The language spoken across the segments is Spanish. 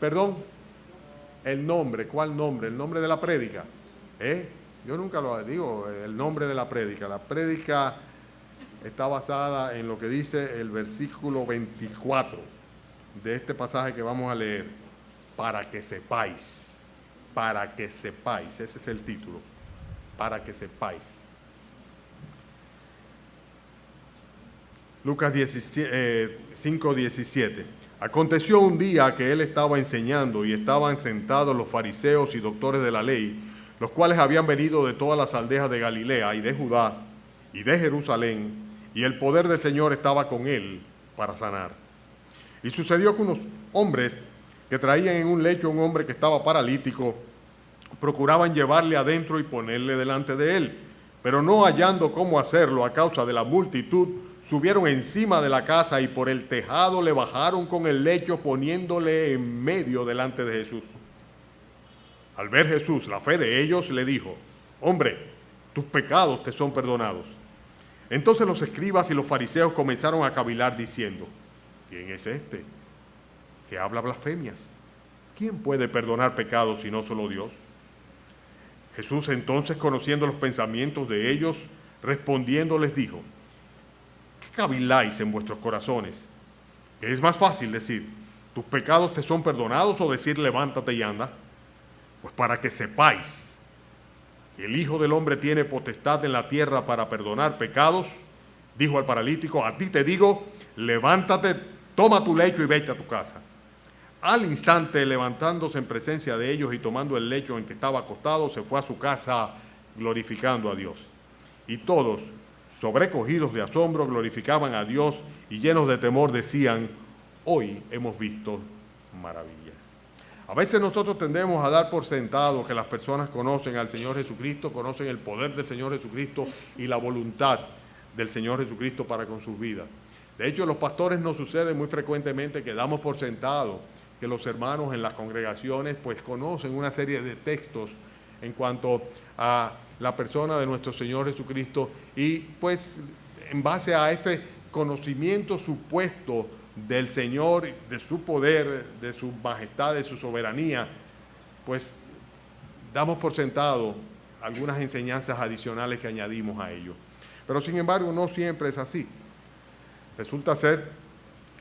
Perdón, el nombre. ¿Cuál nombre? El nombre de la prédica. Yo nunca lo digo, el nombre de la prédica. La prédica está basada en lo que dice el versículo 24 de este pasaje que vamos a leer. Para que sepáis. Para que sepáis. Ese es el título. Para que sepáis. Lucas 5:17. Aconteció un día que él estaba enseñando y estaban sentados los fariseos y doctores de la ley, los cuales habían venido de todas las aldeas de Galilea y de Judá y de Jerusalén, y el poder del Señor estaba con él para sanar. Y sucedió que unos hombres que traían en un lecho a un hombre que estaba paralítico, procuraban llevarle adentro y ponerle delante de él, pero no hallando cómo hacerlo a causa de la multitud, subieron encima de la casa y por el tejado le bajaron con el lecho, poniéndole en medio delante de Jesús. Al ver Jesús la fe de ellos, le dijo: hombre, tus pecados te son perdonados. Entonces los escribas y los fariseos comenzaron a cavilar diciendo: ¿quién es este que habla blasfemias? ¿Quién puede perdonar pecados sino solo Dios? Jesús entonces, conociendo los pensamientos de ellos, respondiendo les dijo: ¿qué caviláis en vuestros corazones? ¿Qué es más fácil decir: tus pecados te son perdonados, o decir: levántate y anda? Pues para que sepáis que el Hijo del Hombre tiene potestad en la tierra para perdonar pecados, dijo al paralítico: a ti te digo, levántate, toma tu lecho y vete a tu casa. Al instante, levantándose en presencia de ellos y tomando el lecho en que estaba acostado, se fue a su casa glorificando a Dios. Y todos, sobrecogidos de asombro, glorificaban a Dios y llenos de temor decían: hoy hemos visto maravillas. A veces nosotros tendemos a dar por sentado que las personas conocen al Señor Jesucristo, conocen el poder del Señor Jesucristo y la voluntad del Señor Jesucristo para con sus vidas. De hecho, los pastores nos sucede muy frecuentemente que damos por sentado que los hermanos en las congregaciones pues conocen una serie de textos en cuanto a la persona de nuestro Señor Jesucristo, y pues en base a este conocimiento supuesto del Señor, de su poder, de su majestad, de su soberanía, pues damos por sentado algunas enseñanzas adicionales que añadimos a ello. Pero sin embargo no siempre es así. Resulta ser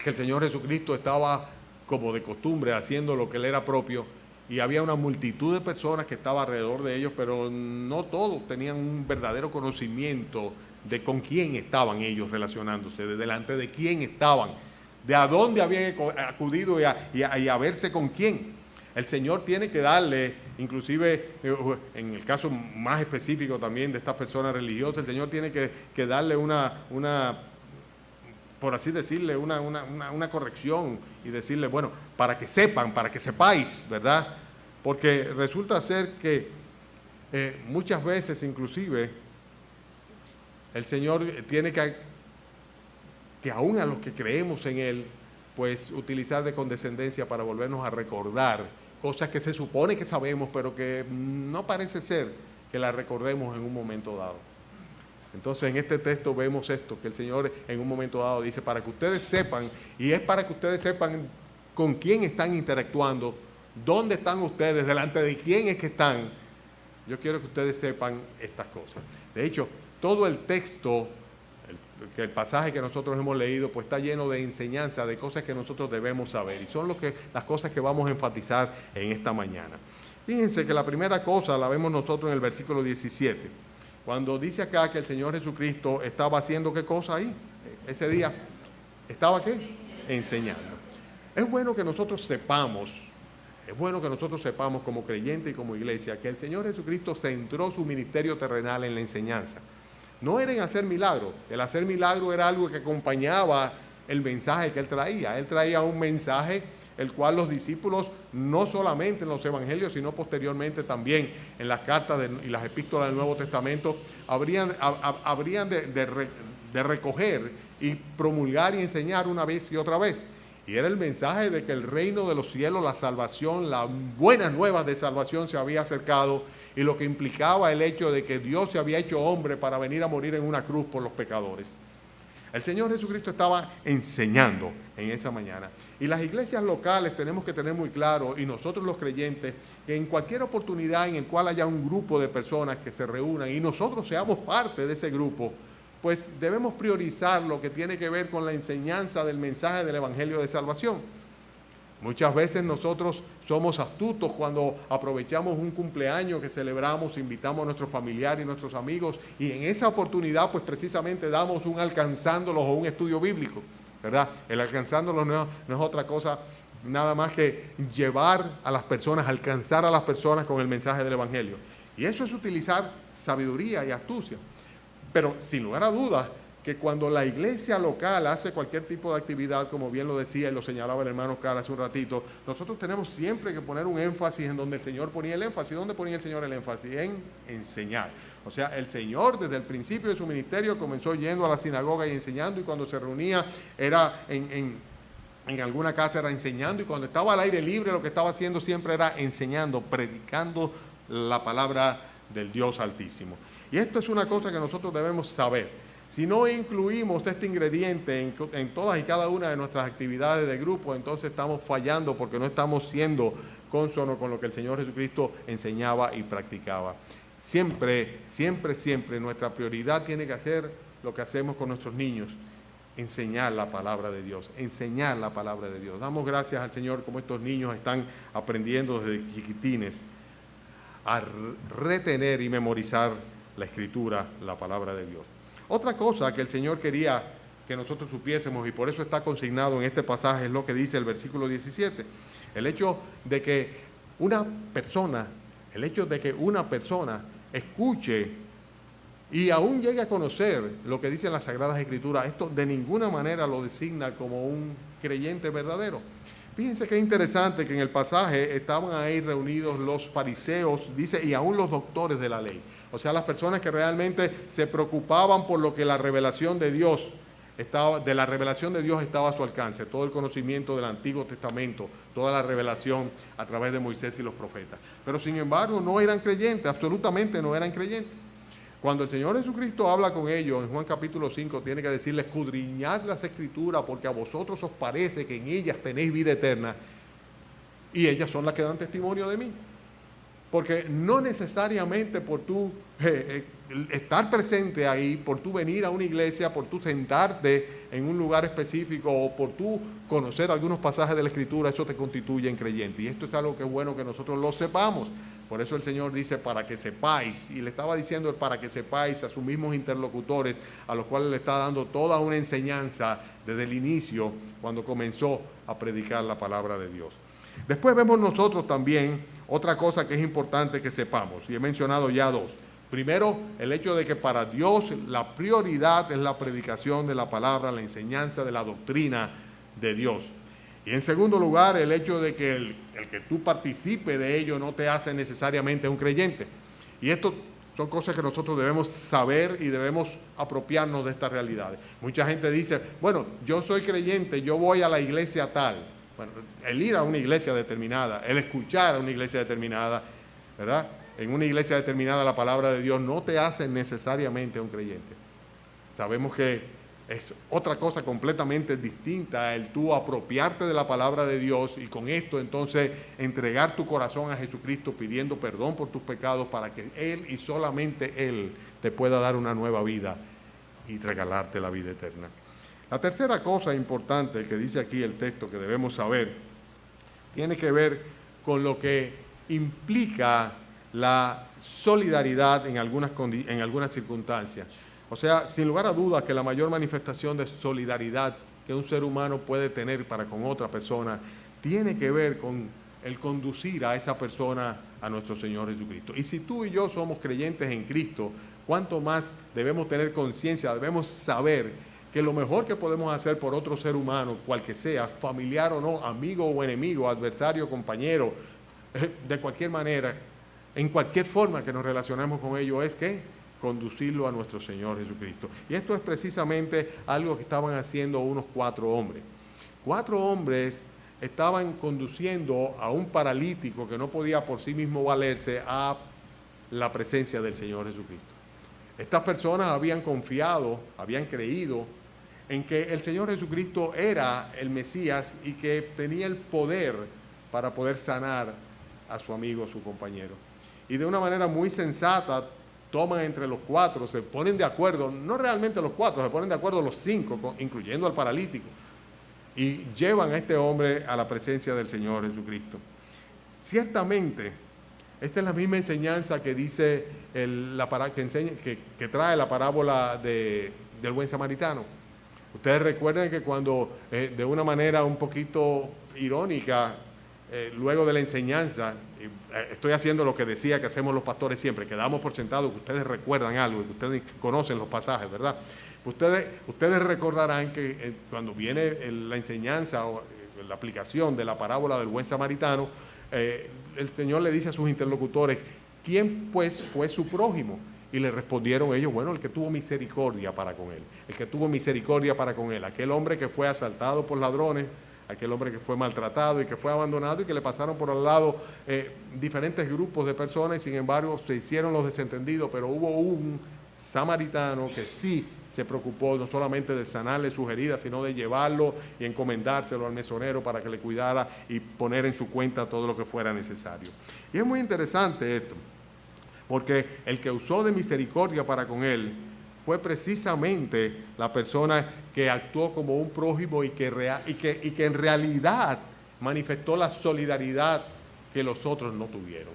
que el Señor Jesucristo estaba como de costumbre haciendo lo que le era propio, y había una multitud de personas que estaban alrededor de ellos, pero no todos tenían un verdadero conocimiento de con quién estaban ellos relacionándose, de delante de quién estaban, de a dónde habían acudido y a verse con quién. El Señor tiene que darle, inclusive en el caso más específico también de estas personas religiosas, el Señor tiene que darle una por así decirle, una corrección y decirle, bueno, para que sepan, para que sepáis, ¿verdad? Porque resulta ser que muchas veces inclusive el Señor tiene que aún a los que creemos en Él, pues utilizar de condescendencia para volvernos a recordar cosas que se supone que sabemos, pero que no parece ser que las recordemos en un momento dado. Entonces en este texto vemos esto, que el Señor en un momento dado dice, para que ustedes sepan, y es para que ustedes sepan con quién están interactuando, dónde están ustedes, delante de quién es que están. Yo quiero que ustedes sepan estas cosas. De hecho, todo el texto, el pasaje que nosotros hemos leído, pues está lleno de enseñanza, de cosas que nosotros debemos saber, y son las cosas que vamos a enfatizar en esta mañana. Fíjense que la primera cosa la vemos nosotros en el versículo 17. Cuando dice acá que el Señor Jesucristo estaba haciendo ¿qué cosa ahí? Ese día, ¿estaba qué? Enseñando. Es bueno que nosotros sepamos como creyentes y como iglesia que el Señor Jesucristo centró su ministerio terrenal en la enseñanza. No era en hacer milagros. El hacer milagros era algo que acompañaba el mensaje que Él traía. Él traía un mensaje el cual los discípulos, no solamente en los evangelios, sino posteriormente también en las cartas y las epístolas del Nuevo Testamento, habrían de recoger y promulgar y enseñar una vez y otra vez. Y era el mensaje de que el reino de los cielos, la salvación, las buenas nuevas de salvación se había acercado, y lo que implicaba el hecho de que Dios se había hecho hombre para venir a morir en una cruz por los pecadores. El Señor Jesucristo estaba enseñando en esa mañana. Y las iglesias locales tenemos que tener muy claro, y nosotros los creyentes, que en cualquier oportunidad en el cual haya un grupo de personas que se reúnan y nosotros seamos parte de ese grupo, pues debemos priorizar lo que tiene que ver con la enseñanza del mensaje del Evangelio de Salvación. Muchas veces nosotros somos astutos cuando aprovechamos un cumpleaños que celebramos, invitamos a nuestros familiares y nuestros amigos, y en esa oportunidad pues precisamente damos un alcanzándolos o un estudio bíblico, ¿verdad? El alcanzándolos no es otra cosa nada más que llevar a las personas, alcanzar a las personas con el mensaje del Evangelio. Y eso es utilizar sabiduría y astucia. Pero sin lugar a dudas, que cuando la iglesia local hace cualquier tipo de actividad, como bien lo decía y lo señalaba el hermano Oscar hace un ratito, nosotros tenemos siempre que poner un énfasis en donde el Señor ponía el énfasis. ¿Dónde ponía el Señor el énfasis? En enseñar. O sea, el Señor desde el principio de su ministerio comenzó yendo a la sinagoga y enseñando, y cuando se reunía era en alguna casa era enseñando, y cuando estaba al aire libre lo que estaba haciendo siempre era enseñando, predicando la palabra del Dios Altísimo. Y esto es una cosa que nosotros debemos saber. Si no incluimos este ingrediente en todas y cada una de nuestras actividades de grupo, entonces estamos fallando porque no estamos siendo consono con lo que el Señor Jesucristo enseñaba y practicaba. Siempre, siempre, siempre nuestra prioridad tiene que ser lo que hacemos con nuestros niños: enseñar la palabra de Dios, enseñar la palabra de Dios. Damos gracias al Señor como estos niños están aprendiendo desde chiquitines a retener y memorizar la Escritura, la palabra de Dios. Otra cosa que el Señor quería que nosotros supiésemos, y por eso está consignado en este pasaje, es lo que dice el versículo 17. El hecho de que una persona escuche y aún llegue a conocer lo que dicen las Sagradas Escrituras, esto de ninguna manera lo designa como un creyente verdadero. Fíjense qué interesante que en el pasaje estaban ahí reunidos los fariseos, dice, y aún los doctores de la ley. O sea, las personas que realmente se preocupaban por lo que la revelación de Dios estaba a su alcance, todo el conocimiento del Antiguo Testamento, toda la revelación a través de Moisés y los profetas. Pero sin embargo no eran creyentes, absolutamente no eran creyentes. Cuando el Señor Jesucristo habla con ellos, en Juan capítulo 5, tiene que decirles: escudriñad las Escrituras, porque a vosotros os parece que en ellas tenéis vida eterna, y ellas son las que dan testimonio de mí. Porque no necesariamente por tú estar presente ahí, por tú venir a una iglesia, por tú sentarte en un lugar específico o por tú conocer algunos pasajes de la Escritura, eso te constituye en creyente. Y esto es algo que es bueno que nosotros lo sepamos. Por eso el Señor dice: para que sepáis, y le estaba diciendo el para que sepáis a sus mismos interlocutores, a los cuales le está dando toda una enseñanza desde el inicio, cuando comenzó a predicar la palabra de Dios. Después vemos nosotros también otra cosa que es importante que sepamos, y he mencionado ya dos. Primero, el hecho de que para Dios la prioridad es la predicación de la palabra, la enseñanza de la doctrina de Dios. Y en segundo lugar, el hecho de que el que tú participes de ello no te hace necesariamente un creyente. Y esto son cosas que nosotros debemos saber y debemos apropiarnos de estas realidades. Mucha gente dice: bueno, yo soy creyente, yo voy a la iglesia tal. Bueno, el ir a una iglesia determinada, el escuchar a una iglesia determinada, ¿verdad? En una iglesia determinada la palabra de Dios no te hace necesariamente un creyente. Sabemos que es otra cosa completamente distinta el tú apropiarte de la palabra de Dios y con esto entonces entregar tu corazón a Jesucristo pidiendo perdón por tus pecados para que Él y solamente Él te pueda dar una nueva vida y regalarte la vida eterna. La tercera cosa importante que dice aquí el texto que debemos saber tiene que ver con lo que implica la solidaridad en algunas circunstancias. O sea, sin lugar a dudas que la mayor manifestación de solidaridad que un ser humano puede tener para con otra persona tiene que ver con el conducir a esa persona a nuestro Señor Jesucristo. Y si tú y yo somos creyentes en Cristo, cuánto más debemos tener conciencia, debemos saber que lo mejor que podemos hacer por otro ser humano, cual que sea, familiar o no, amigo o enemigo, adversario, compañero, de cualquier manera, en cualquier forma que nos relacionemos con ellos, es que conducirlo a nuestro Señor Jesucristo. Y esto es precisamente algo que estaban haciendo unos 4 hombres. 4 hombres estaban conduciendo a un paralítico que no podía por sí mismo valerse a la presencia del Señor Jesucristo. Estas personas habían confiado, habían creído en que el Señor Jesucristo era el Mesías y que tenía el poder para poder sanar a su amigo, su compañero. Y de una manera muy sensata, toman entre los cuatro, se ponen de acuerdo, no realmente los cuatro, se ponen de acuerdo los cinco, incluyendo al paralítico, y llevan a este hombre a la presencia del Señor Jesucristo. Ciertamente, esta es la misma enseñanza que dice que trae la parábola del buen samaritano. Ustedes recuerdan que cuando, de una manera un poquito irónica, luego de la enseñanza, estoy haciendo lo que decía que hacemos los pastores siempre, que damos por sentado que ustedes recuerdan algo, que ustedes conocen los pasajes, ¿verdad? Ustedes recordarán que cuando viene la enseñanza o la aplicación de la parábola del buen samaritano, el Señor le dice a sus interlocutores, ¿quién pues fue su prójimo? Y le respondieron ellos, bueno, el que tuvo misericordia para con él, el que tuvo misericordia para con él, aquel hombre que fue asaltado por ladrones, aquel hombre que fue maltratado y que fue abandonado y que le pasaron por al lado diferentes grupos de personas y sin embargo se hicieron los desentendidos, pero hubo un samaritano que sí se preocupó no solamente de sanarle sus heridas, sino de llevarlo y encomendárselo al mesonero para que le cuidara y poner en su cuenta todo lo que fuera necesario. Y es muy interesante esto, porque el que usó de misericordia para con él fue precisamente la persona que actuó como un prójimo y que en realidad manifestó la solidaridad que los otros no tuvieron.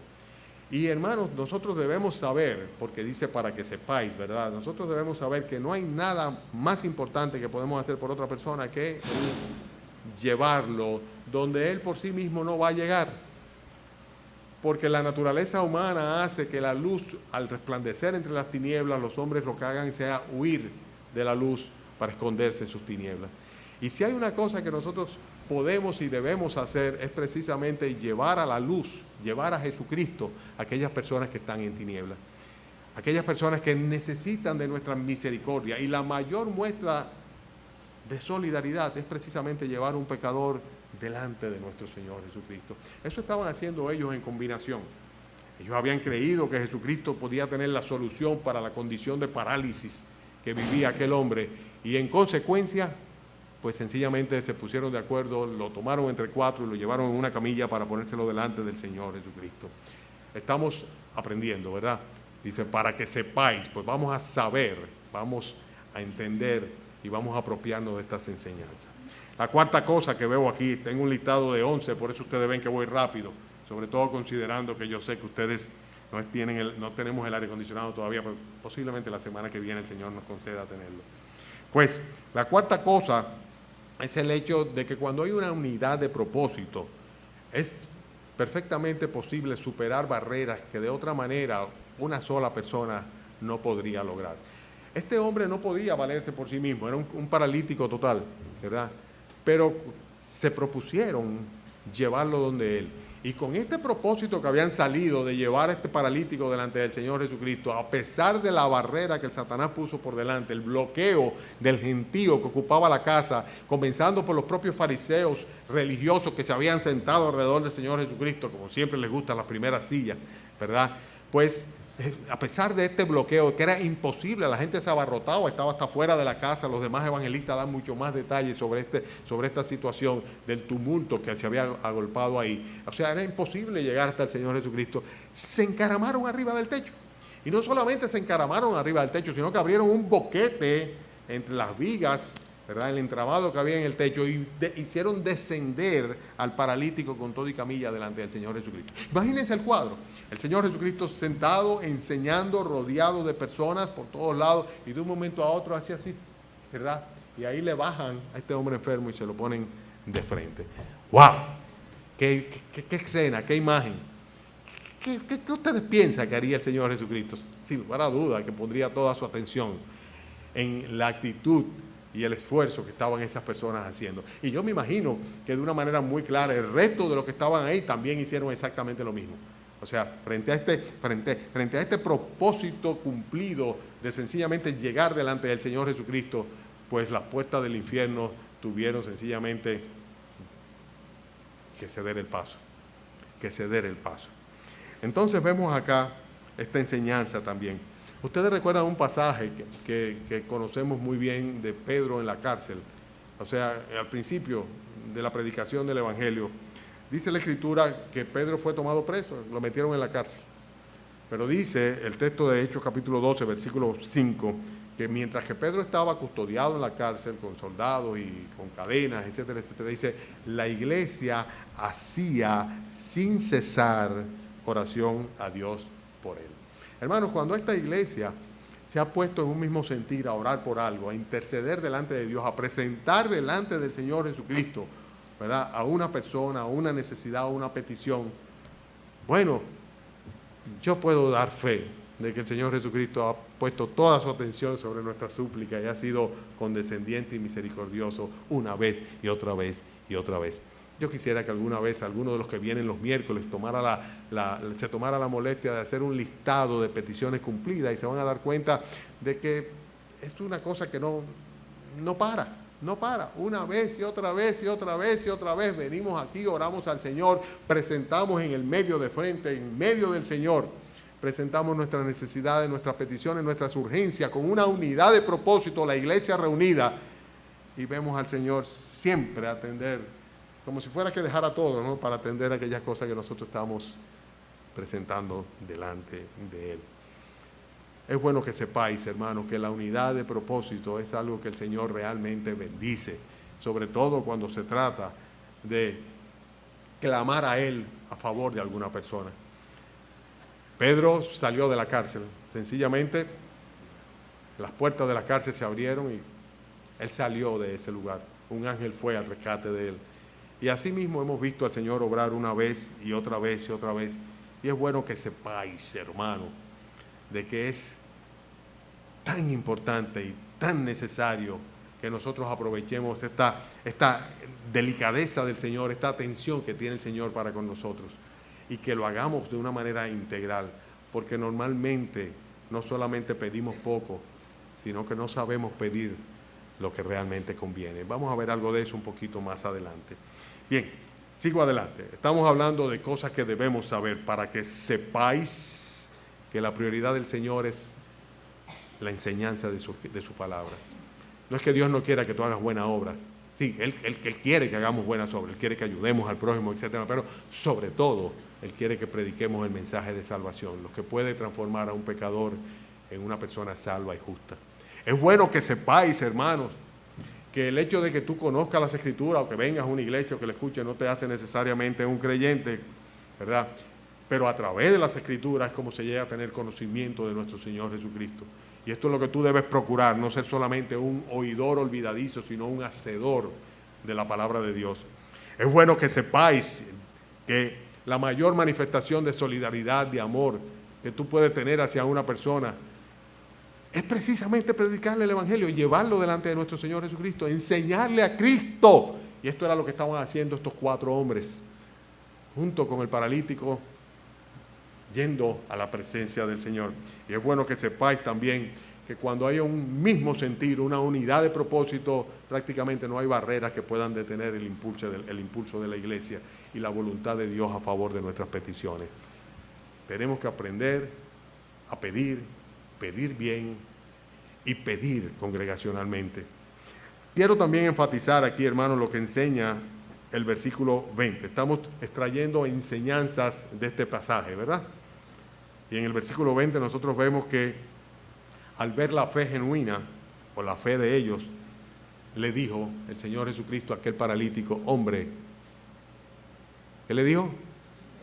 Y hermanos, nosotros debemos saber, porque dice para que sepáis, ¿verdad? Nosotros debemos saber que no hay nada más importante que podemos hacer por otra persona que llevarlo donde él por sí mismo no va a llegar. Porque la naturaleza humana hace que la luz, al resplandecer entre las tinieblas, los hombres lo que hagan sea huir de la luz para esconderse en sus tinieblas. Y si hay una cosa que nosotros podemos y debemos hacer es precisamente llevar a la luz, llevar a Jesucristo a aquellas personas que están en tinieblas, aquellas personas que necesitan de nuestra misericordia. Y la mayor muestra de solidaridad es precisamente llevar a un pecador delante de nuestro Señor Jesucristo. Eso estaban haciendo ellos en combinación. Ellos habían creído que Jesucristo podía tener la solución para la condición de parálisis que vivía aquel hombre y en consecuencia, pues sencillamente se pusieron de acuerdo, lo tomaron entre cuatro y lo llevaron en una camilla para ponérselo delante del Señor Jesucristo. Estamos aprendiendo, ¿verdad? Dice, para que sepáis, pues vamos a saber, vamos a entender y vamos a apropiarnos de estas enseñanzas. La cuarta cosa que veo aquí, tengo un listado de 11, por eso ustedes ven que voy rápido, sobre todo considerando que yo sé que ustedes no tenemos el aire acondicionado todavía, pero posiblemente la semana que viene el Señor nos conceda tenerlo. Pues la cuarta cosa es el hecho de que cuando hay una unidad de propósito, es perfectamente posible superar barreras que de otra manera una sola persona no podría lograr. Este hombre no podía valerse por sí mismo, era un paralítico total, ¿verdad? Pero se propusieron llevarlo donde él. Y con este propósito que habían salido de llevar a este paralítico delante del Señor Jesucristo, a pesar de la barrera que el Satanás puso por delante, el bloqueo del gentío que ocupaba la casa, comenzando por los propios fariseos religiosos que se habían sentado alrededor del Señor Jesucristo, como siempre les gustan las primeras sillas, ¿verdad? Pues a pesar de este bloqueo, que era imposible, la gente se abarrotaba, estaba hasta fuera de la casa, los demás evangelistas dan mucho más detalles sobre esta situación del tumulto que se había agolpado ahí. O sea, era imposible llegar hasta el Señor Jesucristo. Se encaramaron arriba del techo. Y no solamente se encaramaron arriba del techo, sino que abrieron un boquete entre las vigas, ¿verdad?, el entramado que había en el techo, y hicieron descender al paralítico con todo y camilla delante del Señor Jesucristo. Imagínense el cuadro, el Señor Jesucristo sentado, enseñando, rodeado de personas por todos lados, y de un momento a otro hacía así, ¿verdad? Y ahí le bajan a este hombre enfermo y se lo ponen de frente. ¡Wow! ¡Qué escena, qué imagen! ¿Qué ustedes piensan que haría el Señor Jesucristo? Sin lugar a duda que pondría toda su atención en la actitud y el esfuerzo que estaban esas personas haciendo. Y yo me imagino que de una manera muy clara el resto de los que estaban ahí también hicieron exactamente lo mismo. O sea, frente a este propósito cumplido de sencillamente llegar delante del Señor Jesucristo, pues las puertas del infierno tuvieron sencillamente que ceder el paso. Entonces vemos acá esta enseñanza también. Ustedes recuerdan un pasaje que conocemos muy bien de Pedro en la cárcel. O sea, al principio de la predicación del Evangelio, dice la Escritura que Pedro fue tomado preso, lo metieron en la cárcel. Pero dice el texto de Hechos capítulo 12, versículo 5, que mientras que Pedro estaba custodiado en la cárcel con soldados y con cadenas, etcétera, etcétera, dice, la iglesia hacía sin cesar oración a Dios por él. Hermanos, cuando esta iglesia se ha puesto en un mismo sentir a orar por algo, a interceder delante de Dios, a presentar delante del Señor Jesucristo, ¿verdad?, a una persona, a una necesidad, a una petición, bueno, yo puedo dar fe de que el Señor Jesucristo ha puesto toda su atención sobre nuestra súplica y ha sido condescendiente y misericordioso una vez y otra vez y otra vez. Yo quisiera que alguna vez alguno de los que vienen los miércoles se tomara la molestia de hacer un listado de peticiones cumplidas, y se van a dar cuenta de que es una cosa que no para. Una vez y otra vez y otra vez y otra vez venimos aquí, oramos al Señor, presentamos en el medio de frente, en medio del Señor, presentamos nuestras necesidades, nuestras peticiones, nuestras urgencias, con una unidad de propósito, la iglesia reunida, y vemos al Señor siempre atender, como si fuera que dejara todo, ¿no?, para atender aquellas cosas que nosotros estamos presentando delante de Él. Es bueno que sepáis, hermanos, que la unidad de propósito es algo que el Señor realmente bendice, sobre todo cuando se trata de clamar a Él a favor de alguna persona. Pedro salió de la cárcel, sencillamente las puertas de la cárcel se abrieron y él salió de ese lugar. Un ángel fue al rescate de él. Y así mismo hemos visto al Señor obrar una vez y otra vez y otra vez. Y es bueno que sepáis, hermano, de que es tan importante y tan necesario que nosotros aprovechemos esta delicadeza del Señor, esta atención que tiene el Señor para con nosotros, y que lo hagamos de una manera integral, porque normalmente no solamente pedimos poco, sino que no sabemos pedir lo que realmente conviene. Vamos a ver algo de eso un poquito más adelante. Bien, sigo adelante. Estamos hablando de cosas que debemos saber para que sepáis que la prioridad del Señor es la enseñanza de su palabra. No es que Dios no quiera que tú hagas buenas obras. Sí, Él quiere que hagamos buenas obras, Él quiere que ayudemos al prójimo, etcétera, pero sobre todo Él quiere que prediquemos el mensaje de salvación, lo que puede transformar a un pecador en una persona salva y justa. Es bueno que sepáis, hermanos, que el hecho de que tú conozcas las Escrituras o que vengas a una iglesia o que la escuches no te hace necesariamente un creyente, ¿verdad? Pero a través de las Escrituras es como se llega a tener conocimiento de nuestro Señor Jesucristo. Y esto es lo que tú debes procurar, no ser solamente un oidor olvidadizo, sino un hacedor de la palabra de Dios. Es bueno que sepáis que la mayor manifestación de solidaridad, de amor que tú puedes tener hacia una persona es precisamente predicarle el Evangelio, llevarlo delante de nuestro Señor Jesucristo, enseñarle a Cristo. Y esto era lo que estaban haciendo estos 4 hombres, junto con el paralítico, yendo a la presencia del Señor. Y es bueno que sepáis también que cuando hay un mismo sentir, una unidad de propósito, prácticamente no hay barreras que puedan detener el impulso de la iglesia y la voluntad de Dios a favor de nuestras peticiones. Tenemos que aprender a pedir bien y pedir congregacionalmente. Quiero también enfatizar aquí, hermanos, lo que enseña el versículo 20. Estamos extrayendo enseñanzas de este pasaje, ¿verdad? Y en el versículo 20 nosotros vemos que al ver la fe genuina, o la fe de ellos, le dijo el Señor Jesucristo a aquel paralítico: hombre, ¿qué le dijo?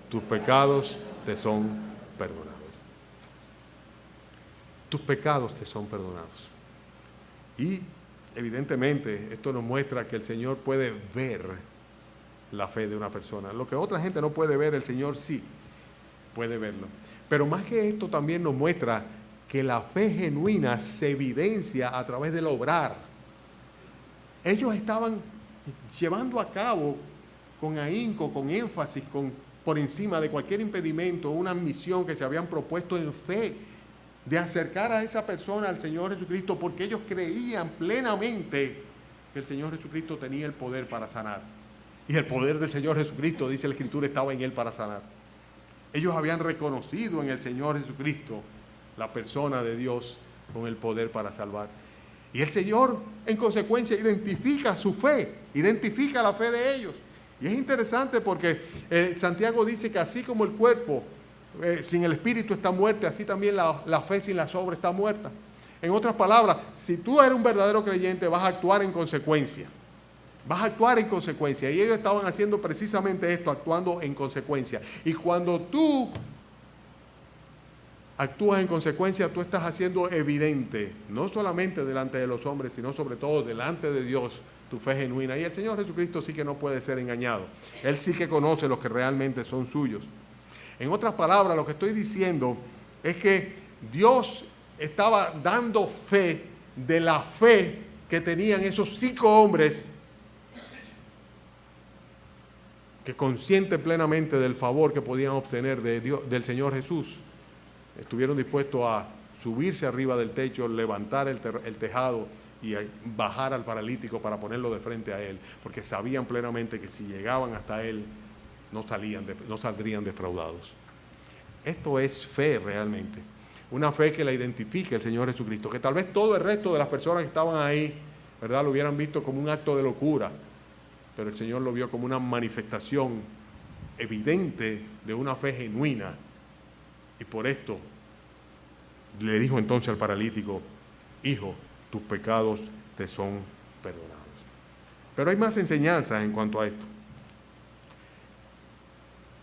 Tus pecados te son perdonados. Tus pecados te son perdonados. Y evidentemente esto nos muestra que el Señor puede ver la fe de una persona. Lo que otra gente no puede ver, el Señor sí puede verlo. Pero más que esto, también nos muestra que la fe genuina se evidencia a través del obrar. Ellos estaban llevando a cabo con ahínco, con énfasis, por encima de cualquier impedimento, una misión que se habían propuesto en fe, de acercar a esa persona al Señor Jesucristo, porque ellos creían plenamente que el Señor Jesucristo tenía el poder para sanar. Y el poder del Señor Jesucristo, dice la Escritura, estaba en Él para sanar. Ellos habían reconocido en el Señor Jesucristo la persona de Dios con el poder para salvar. Y el Señor, en consecuencia, identifica su fe, identifica la fe de ellos. Y es interesante porque Santiago dice que así como el cuerpo sin el espíritu está muerto, así también la fe sin las obras está muerta. En otras palabras, si tú eres un verdadero creyente, vas a actuar en consecuencia. Vas a actuar en consecuencia. Y ellos estaban haciendo precisamente esto, actuando en consecuencia. Y cuando tú actúas en consecuencia, tú estás haciendo evidente, no solamente delante de los hombres, sino sobre todo delante de Dios, tu fe genuina. Y el Señor Jesucristo sí que no puede ser engañado. Él sí que conoce los que realmente son suyos. En otras palabras, lo que estoy diciendo es que Dios estaba dando fe de la fe que tenían esos 5 hombres que conscientes plenamente del favor que podían obtener de Dios, del Señor Jesús, estuvieron dispuestos a subirse arriba del techo, levantar el tejado y bajar al paralítico para ponerlo de frente a él, porque sabían plenamente que si llegaban hasta él, no saldrían defraudados. Esto es fe realmente, una fe que la identifica el Señor Jesucristo, que tal vez todo el resto de las personas que estaban ahí, ¿verdad?, lo hubieran visto como un acto de locura, pero el Señor lo vio como una manifestación evidente de una fe genuina. Y por esto le dijo entonces al paralítico: hijo, tus pecados te son perdonados. Pero hay más enseñanzas en cuanto a esto.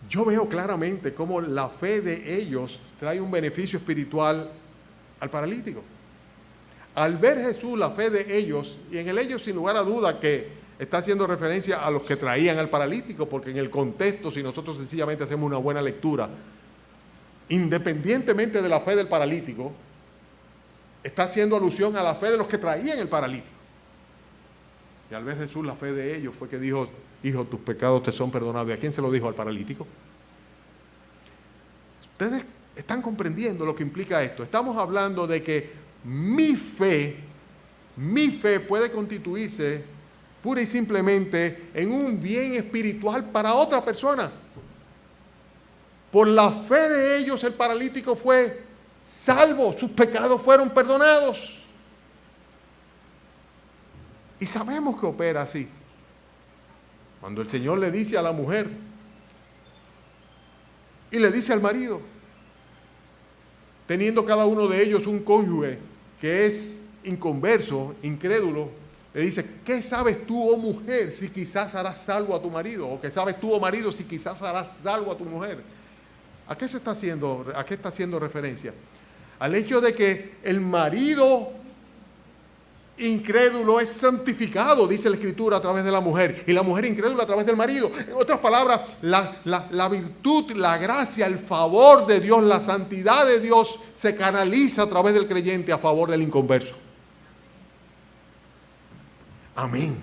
Yo veo claramente cómo la fe de ellos trae un beneficio espiritual al paralítico. Al ver Jesús la fe de ellos, y en el ellos sin lugar a duda que está haciendo referencia a los que traían al paralítico, porque en el contexto, si nosotros sencillamente hacemos una buena lectura, independientemente de la fe del paralítico, está haciendo alusión a la fe de los que traían el paralítico. Y al ver Jesús la fe de ellos fue que dijo: hijo, tus pecados te son perdonados. ¿Y a quién se lo dijo? Al paralítico. Ustedes están comprendiendo lo que implica esto. Estamos hablando de que mi fe puede constituirse pura y simplemente en un bien espiritual para otra persona. Por la fe de ellos el paralítico fue salvo, sus pecados fueron perdonados. Y sabemos que opera así. Cuando el Señor le dice a la mujer y le dice al marido, teniendo cada uno de ellos un cónyuge que es inconverso, incrédulo, le dice: ¿qué sabes tú, oh mujer, si quizás harás salvo a tu marido? ¿O qué sabes tú, oh marido, si quizás harás salvo a tu mujer? ¿A qué está haciendo referencia? Al hecho de que el marido incrédulo es santificado, dice la Escritura, a través de la mujer, y la mujer incrédula a través del marido. En otras palabras, la virtud, la gracia, el favor de Dios, la santidad de Dios se canaliza a través del creyente a favor del inconverso. Amén.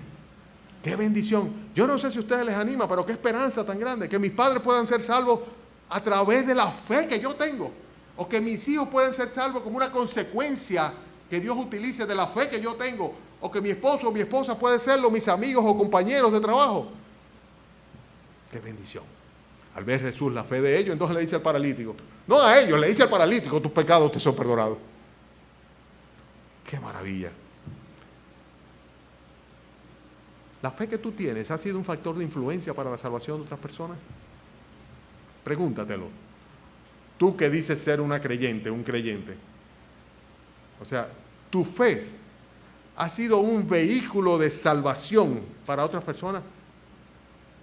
¡Qué bendición! Yo no sé si a ustedes les anima, pero qué esperanza tan grande, que mis padres puedan ser salvos a través de la fe que yo tengo, o que mis hijos puedan ser salvos como una consecuencia que Dios utilice de la fe que yo tengo, o que mi esposo o mi esposa puede serlo, mis amigos o compañeros de trabajo. ¡Qué bendición! Al ver Jesús la fe de ellos, entonces le dice al paralítico, no a ellos, le dice al paralítico: tus pecados te son perdonados. ¡Qué maravilla! ¿La fe que tú tienes ha sido un factor de influencia para la salvación de otras personas? Pregúntatelo. Tú que dices ser una creyente, un creyente. O sea, tu fe ha sido un vehículo de salvación para otras personas.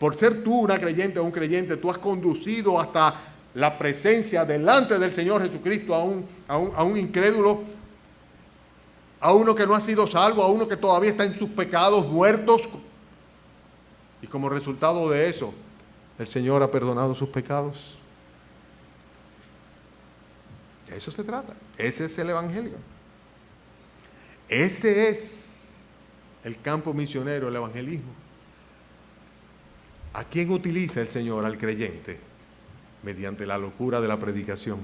Por ser tú una creyente o un creyente, tú has conducido hasta la presencia delante del Señor Jesucristo a un incrédulo, a uno que no ha sido salvo, a uno que todavía está en sus pecados muertos. Y como resultado de eso, el Señor ha perdonado sus pecados. De eso se trata. Ese es el Evangelio. Ese es el campo misionero, el evangelismo. ¿A quién utiliza el Señor? Al creyente, mediante la locura de la predicación,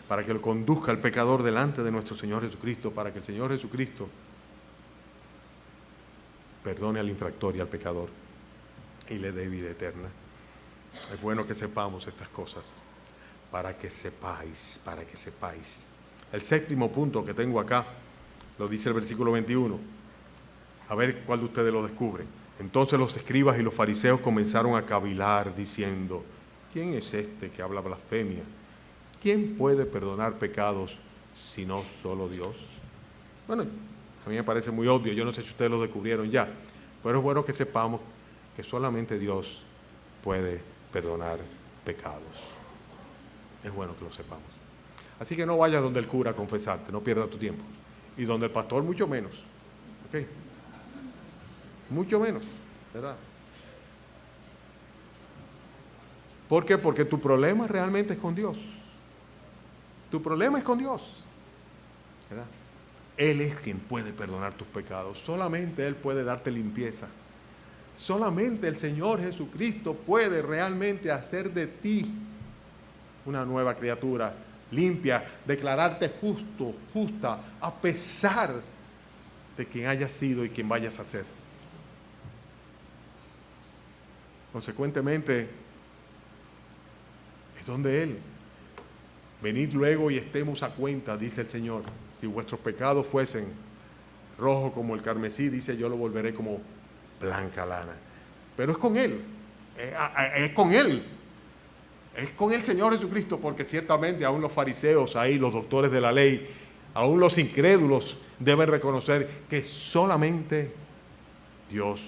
para que lo conduzca al pecador delante de nuestro Señor Jesucristo, para que el Señor Jesucristo perdone al infractor y al pecador y le dé vida eterna. Es bueno que sepamos estas cosas, para que sepáis El séptimo punto que tengo acá, lo dice el versículo 21. A ver cuál de ustedes lo descubre. Entonces los escribas y los fariseos comenzaron a cavilar diciendo: ¿quién es este que habla blasfemia? ¿Quién puede perdonar pecados sino solo Dios? Bueno, a mí me parece muy obvio, yo no sé si ustedes lo descubrieron ya, pero es bueno que sepamos que solamente Dios puede perdonar pecados. Es bueno que lo sepamos. Así que no vayas donde el cura a confesarte, no pierdas tu tiempo. Y donde el pastor mucho menos. ¿Ok? Mucho menos, ¿verdad? ¿Por qué? Porque tu problema realmente es con Dios. Tu problema es con Dios, ¿verdad? Él es quien puede perdonar tus pecados. Solamente Él puede darte limpieza. Solamente el Señor Jesucristo puede realmente hacer de ti una nueva criatura, limpia, declararte justo, justa, a pesar de quien hayas sido y quien vayas a ser. Consecuentemente, es donde Él. Venid luego y estemos a cuenta, dice el Señor. Si vuestros pecados fuesen rojos como el carmesí, dice, yo lo volveré como blanca lana. Pero es con Él, es con Él. Es con el Señor Jesucristo, porque ciertamente aún los fariseos ahí, los doctores de la ley, aún los incrédulos deben reconocer que solamente Dios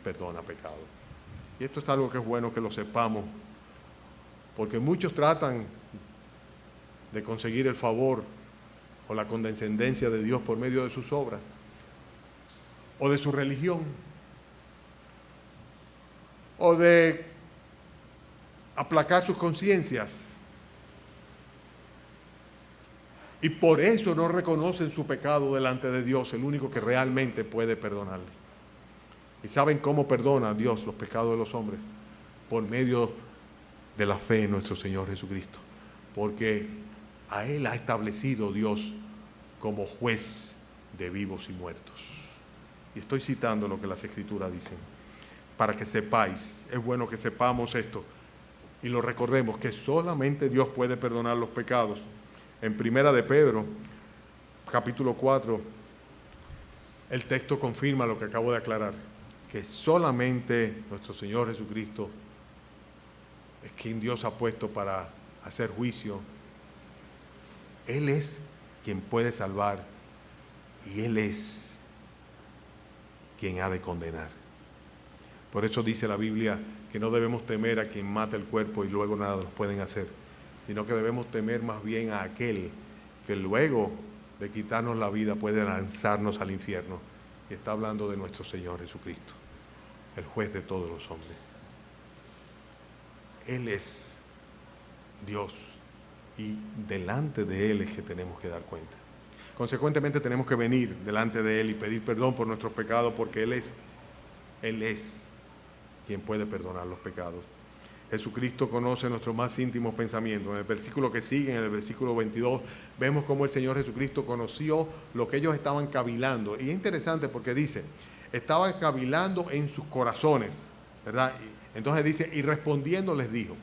perdona pecados. Y esto es algo que es bueno que lo sepamos, porque muchos tratan de conseguir el favor o la condescendencia de Dios por medio de sus obras o de su religión o de aplacar sus conciencias, y por eso no reconocen su pecado delante de Dios, el único que realmente puede perdonarle. ¿Y saben cómo perdona Dios los pecados de los hombres? Por medio de la fe en nuestro Señor Jesucristo, porque a Él ha establecido Dios como juez de vivos y muertos. Y estoy citando lo que las Escrituras dicen, para que sepáis, es bueno que sepamos esto, y lo recordemos, que solamente Dios puede perdonar los pecados. En Primera de Pedro, capítulo 4, el texto confirma lo que acabo de aclarar, que solamente nuestro Señor Jesucristo es quien Dios ha puesto para hacer juicio. Él es quien puede salvar y Él es quien ha de condenar. Por eso dice la Biblia que no debemos temer a quien mata el cuerpo y luego nada nos pueden hacer, sino que debemos temer más bien a aquel que luego de quitarnos la vida puede lanzarnos al infierno. Y está hablando de nuestro Señor Jesucristo, el juez de todos los hombres. Él es Dios y delante de Él es que tenemos que dar cuenta. Consecuentemente tenemos que venir delante de Él y pedir perdón por nuestros pecados, porque Él es quien puede perdonar los pecados. Jesucristo conoce nuestros más íntimos pensamientos. En el versículo que sigue, en el versículo 22, vemos cómo el Señor Jesucristo conoció lo que ellos estaban cavilando. Y es interesante porque dice, estaban cavilando en sus corazones, ¿verdad? Entonces dice, y respondiendo les dijo.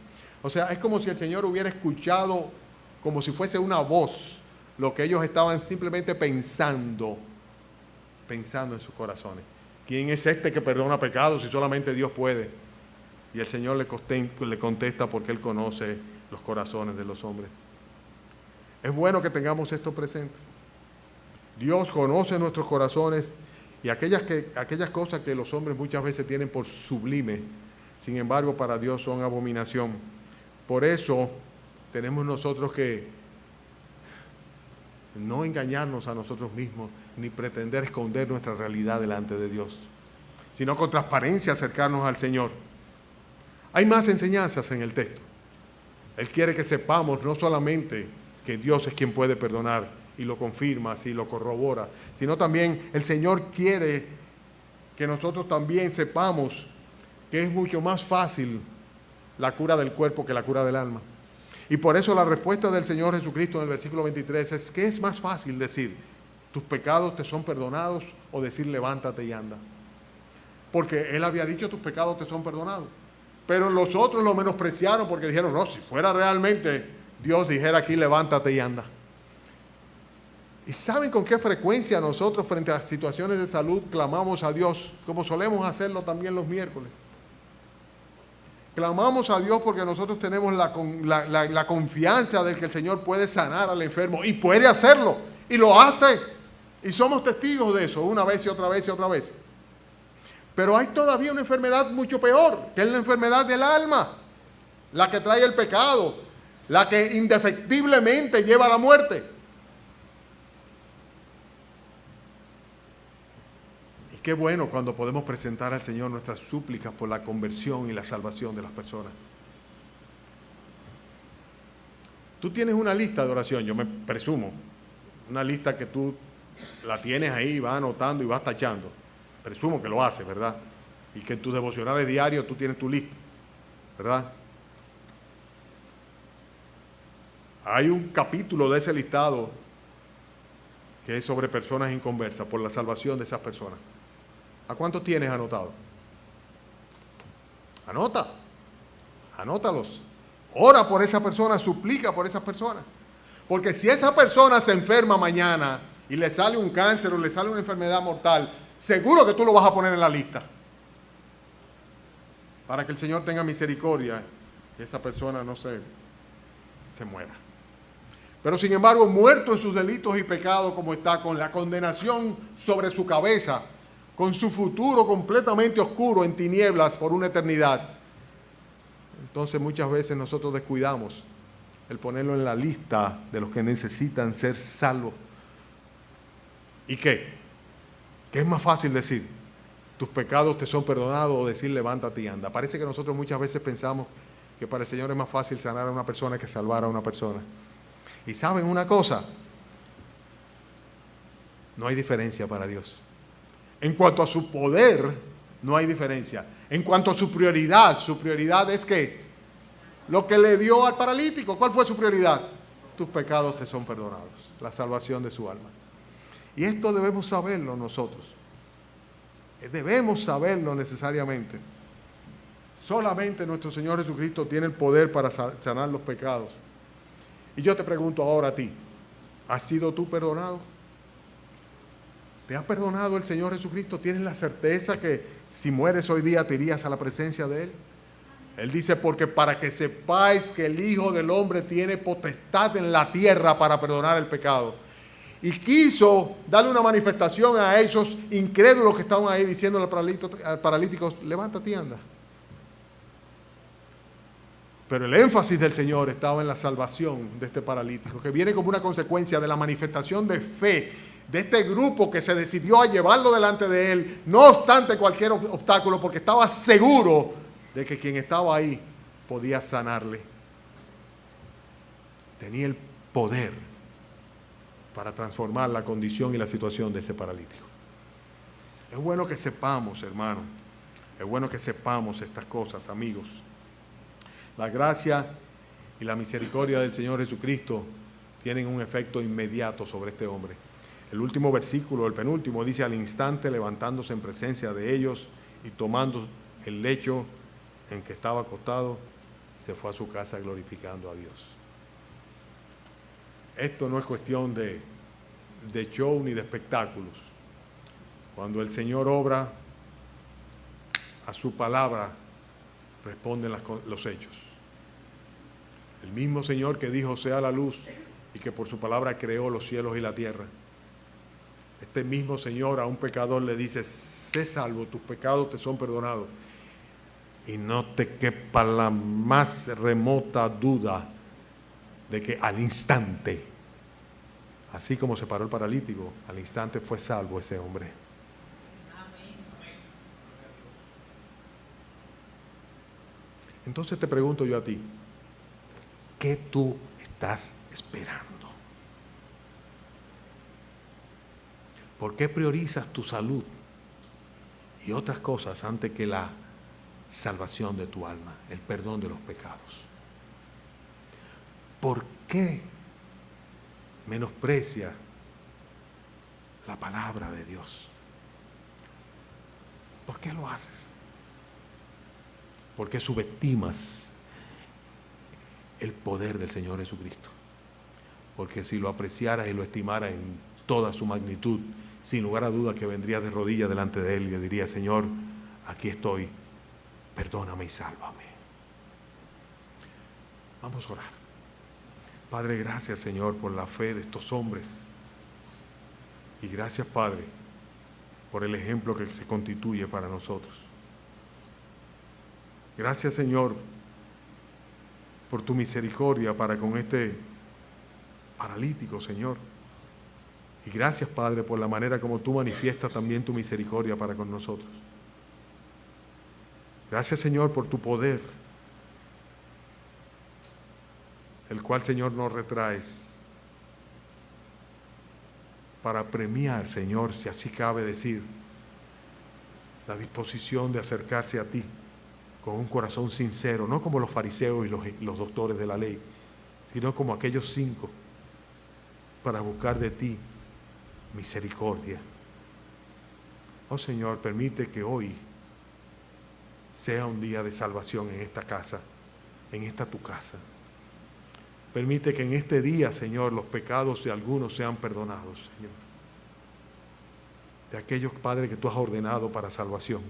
O sea, es como si el Señor hubiera escuchado, como si fuese una voz, lo que ellos estaban simplemente pensando en sus corazones. ¿Quién es este que perdona pecados si solamente Dios puede? Y el Señor le contesta porque Él conoce los corazones de los hombres. Es bueno que tengamos esto presente. Dios conoce nuestros corazones y aquellas cosas que los hombres muchas veces tienen por sublime, sin embargo para Dios son abominación. Por eso tenemos nosotros que no engañarnos a nosotros mismos, ni pretender esconder nuestra realidad delante de Dios, sino con transparencia acercarnos al Señor. Hay más enseñanzas en el texto. Él quiere que sepamos no solamente que Dios es quien puede perdonar y lo confirma, así lo corrobora, sino también el Señor quiere que nosotros también sepamos que es mucho más fácil la cura del cuerpo que la cura del alma. Y por eso la respuesta del Señor Jesucristo en el versículo 23 es que es más fácil decir, tus pecados te son perdonados, o decir, levántate y anda. Porque Él había dicho, tus pecados te son perdonados. Pero los otros lo menospreciaron porque dijeron, no, si fuera realmente Dios dijera aquí, levántate y anda. ¿Y saben con qué frecuencia nosotros frente a situaciones de salud clamamos a Dios, como solemos hacerlo también los miércoles? Clamamos a Dios porque nosotros tenemos la confianza de que el Señor puede sanar al enfermo y puede hacerlo, y lo hace, y somos testigos de eso una vez y otra vez y otra vez. Pero hay todavía una enfermedad mucho peor, que es la enfermedad del alma, la que trae el pecado, la que indefectiblemente lleva a la muerte. Y qué bueno cuando podemos presentar al Señor nuestras súplicas por la conversión y la salvación de las personas. Tú tienes una lista de oración, yo me presumo, una lista que tú la tienes ahí, vas anotando y vas tachando. Presumo que lo haces, ¿verdad? Y que en tus devocionales diarios tú tienes tu lista, ¿verdad? Hay un capítulo de ese listado que es sobre personas inconversas, por la salvación de esas personas. ¿A cuántos tienes anotado? Anótalos. Ora por esa persona, suplica por esa persona. Porque si esa persona se enferma mañana y le sale un cáncer o le sale una enfermedad mortal, seguro que tú lo vas a poner en la lista. Para que el Señor tenga misericordia y esa persona no se muera. Pero sin embargo, muerto en sus delitos y pecados como está, con la condenación sobre su cabeza, con su futuro completamente oscuro en tinieblas por una eternidad. Entonces muchas veces nosotros descuidamos el ponerlo en la lista de los que necesitan ser salvos. ¿Y qué? ¿Qué es más fácil decir? Tus pecados te son perdonados, o decir levántate y anda. Parece que nosotros muchas veces pensamos que para el Señor es más fácil sanar a una persona que salvar a una persona. Y ¿saben una cosa? No hay diferencia para Dios. En cuanto a su poder, no hay diferencia. En cuanto a su prioridad es que lo que le dio al paralítico, ¿cuál fue su prioridad? Tus pecados te son perdonados, la salvación de su alma. Y esto debemos saberlo nosotros. Debemos saberlo necesariamente. Solamente nuestro Señor Jesucristo tiene el poder para sanar los pecados. Y yo te pregunto ahora a ti, ¿has sido tú perdonado? ¿Te ha perdonado el Señor Jesucristo? ¿Tienes la certeza que si mueres hoy día te irías a la presencia de Él? Él dice, porque para que sepáis que el Hijo del Hombre tiene potestad en la tierra para perdonar el pecado. Y quiso darle una manifestación a esos incrédulos que estaban ahí diciendo al paralítico, levántate y anda. Pero el énfasis del Señor estaba en la salvación de este paralítico, que viene como una consecuencia de la manifestación de fe de este grupo que se decidió a llevarlo delante de Él, no obstante cualquier obstáculo, porque estaba seguro de que quien estaba ahí podía sanarle. Tenía el poder para transformar la condición y la situación de ese paralítico. Es bueno que sepamos, hermano, es bueno que sepamos estas cosas, amigos. La gracia y la misericordia del Señor Jesucristo tienen un efecto inmediato sobre este hombre. El último versículo, el penúltimo, dice, al instante levantándose en presencia de ellos y tomando el lecho en que estaba acostado, se fue a su casa glorificando a Dios. Esto no es cuestión de show ni de espectáculos. Cuando el Señor obra, a su palabra responden los hechos. El mismo Señor que dijo sea la luz y que por su palabra creó los cielos y la tierra. Este mismo Señor a un pecador le dice, sé salvo, tus pecados te son perdonados. Y no te quepa la más remota duda de que al instante, así como se paró el paralítico, al instante fue salvo ese hombre. Entonces te pregunto yo a ti, ¿qué tú estás esperando? ¿Por qué priorizas tu salud y otras cosas antes que la salvación de tu alma, el perdón de los pecados? ¿Por qué menosprecia la palabra de Dios? ¿Por qué lo haces? ¿Por qué subestimas el poder del Señor Jesucristo? Porque si lo apreciaras y lo estimaras en toda su magnitud, sin lugar a duda que vendría de rodillas delante de Él y le diría: Señor, aquí estoy, perdóname y sálvame. Vamos a orar. Padre, gracias, Señor, por la fe de estos hombres. Y gracias, Padre, por el ejemplo que se constituye para nosotros. Gracias, Señor, por tu misericordia para con este paralítico, Señor. Y gracias, Padre, por la manera como tú manifiestas también tu misericordia para con nosotros. Gracias, Señor, por tu poder, el cual, Señor, nos retraes para premiar, Señor, si así cabe decir, la disposición de acercarse a ti con un corazón sincero, no como los fariseos y los doctores de la ley, sino como aquellos 5, para buscar de ti misericordia. Oh Señor, permite que hoy sea un día de salvación en esta casa, en esta tu casa. Permite que en este día, Señor, los pecados de algunos sean perdonados, Señor. De aquellos, Padre, que tú has ordenado para salvación.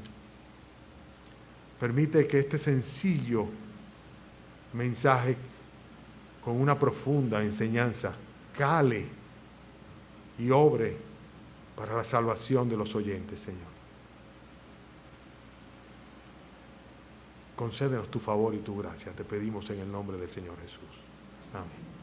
Permite que este sencillo mensaje con una profunda enseñanza cale y obre para la salvación de los oyentes, Señor. Concédenos tu favor y tu gracia, te pedimos en el nombre del Señor Jesús. Amén.